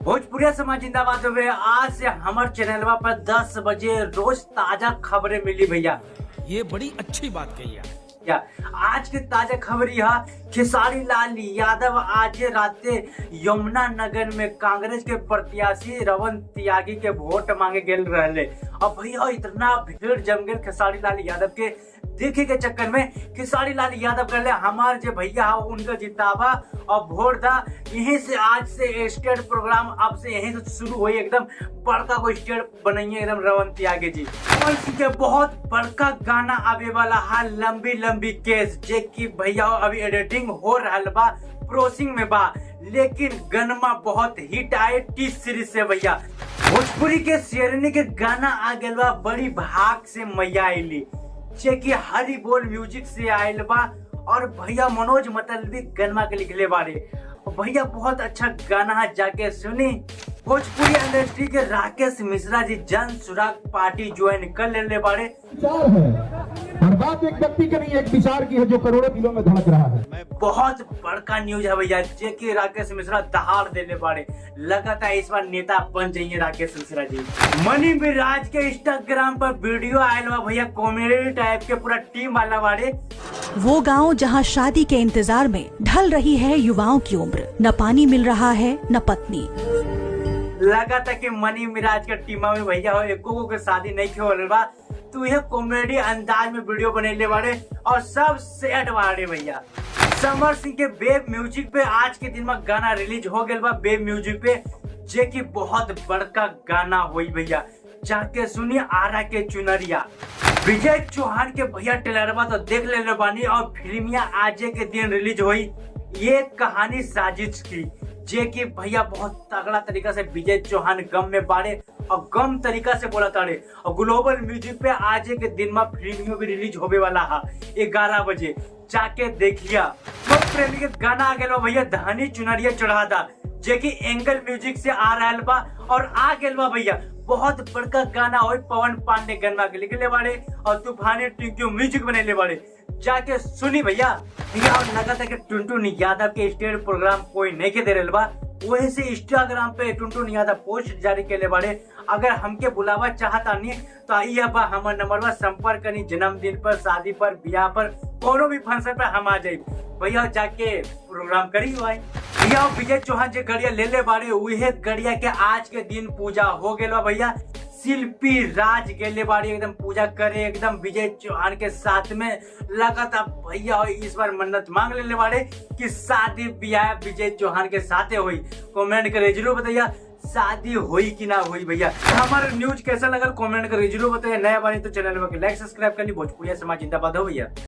भोजपुरिया समाज जिंदाबाद हो। आज से हमारे चैनलवा पर 10 बजे रोज ताजा खबरें मिली भैया। ये बड़ी अच्छी बात कही है। क्या आज की ताजा खबर यह, खेसारी लाल यादव आज रात यमुना नगर में कांग्रेस के प्रत्याशी रवन त्यागी के वोट मांगे गेल रहे। अब भैया इतना भीड़ जम गए खेसारी लाल यादव के देखे के चक्कर में। खेसारी लाल यादव कहले हमारे जो भैया है उनका जितावा और वोट दा। यहीं से आज से स्टेट प्रोग्राम अब से यहीं से शुरू हुई। एकदम बड़का को स्टेट बनाइए एकदम रवन त्यागी जी। और के बहुत बड़का गाना आवे वाला है लंबी लंबी केस, जे की भैया अभी एडिटिंग हो रहा बा, प्रोसेसिंग में बा, लेकिन गनमा बहुत हिट आए टी सीरीज से भैया। भोजपुरी के शेरनी के गाना आ गया बा बड़ी भाग से मैया आईली, जे की हरी बोल म्यूजिक से आयल बा। और भैया मनोज मतलबी गनमा के लिखले बारे। भैया बहुत अच्छा गाना है, जाके सुनी। भोजपुरी इंडस्ट्री के राकेश मिश्रा जी जन सुराग पार्टी ज्वाइन कर ले बारे। और बात एक व्यक्ति की नहीं, एक विचार की है जो करोड़ों दिलों में धड़क रहा है। बहुत बड़का न्यूज है भैया, जे की राकेश मिश्रा दहाड़ देने बारे। लगातार इस बार नेता बन जाइए राकेश मिश्रा जी। मनी विराज के इंस्टाग्राम पर वीडियो आयल बा भैया, कॉमेडी टाइप के पूरा टीम वाला बारे। वो गांव जहां शादी के इंतजार में ढल रही है युवाओं की उम्र, न पानी मिल रहा है न पत्नी। लगा था कि मनी मिराज के टीमा में भैया हो एको के शादी नहीं हो रहा बा, तो यह कॉमेडी अंदाज में वीडियो बनेले बारे और सब सेट बारे भैया। समर सिंह के बेब म्यूजिक पे आज के दिन में गाना रिलीज हो गया बा बेब म्यूजिक पे, जे की बहुत बड़का गाना हुई भैया। जाके सुनिए आरा के चुनरिया। विजय चौहान के भैया ट्रेलरवा तो देख ले बानी और फिल्मिया आज के दिन रिलीज हुई। ये कहानी साजिश की, जे की भैया बहुत तगड़ा तरीका से विजय चौहान गम में बारे और गम तरीका से बोला तारे। और ग्लोबल म्यूजिक पे आज के दिन में फिल्मियों भी रिलीज होने वाला है 11 बजे, जाके देखिया। तो प्रेमी के गाना आ गया भैया धानी चुनरिया चढ़ा था, जे की एंगल म्यूजिक से आ रहा बा और आ गया बा भैया। बहुत बड़का गाना हो, पवन पांडे गन्ना के लिखले बारे और तूफानी टिंकू म्यूजिक बनेले बारे। जाके सुनी भैया। और लगा था कि टुनटुन यादव के स्टेट प्रोग्राम कोई नहीं के दे रहे बा, वही से इंस्टाग्राम पे टुनटुन यादव पोस्ट जारी के बारे। अगर हमके बुलावा चाहता नहीं तो आइए बा हमार नंबर संपर्क करी। जन्मदिन पर, शादी पर, ब्याह पर, कोनो भी फंक्शन पर हम आ जाए भैया, जाके प्रोग्राम करी भाई। भैया विजय चौहान जो गड़िया ले ले बारे वही गड़िया के आज के दिन पूजा हो गया भैया। शिल्पी राज गेले बाड़ी एकदम पूजा करे एकदम विजय चौहान के साथ में। लगातार भैया इस बार मन्नत मांग ले बाड़े कि शादी ब्याह विजय चौहान के साथ हुई। कमेंट करे जरूर बताइए शादी हुई कि ना हुई भैया। हमारा न्यूज कैसा लगा कमेंट करे जरूर बताइए। नया बानी तो चैनल में लाइक सब्सक्राइब कर ली। भोजपुरिया समाज जिंदाबाद हो भैया।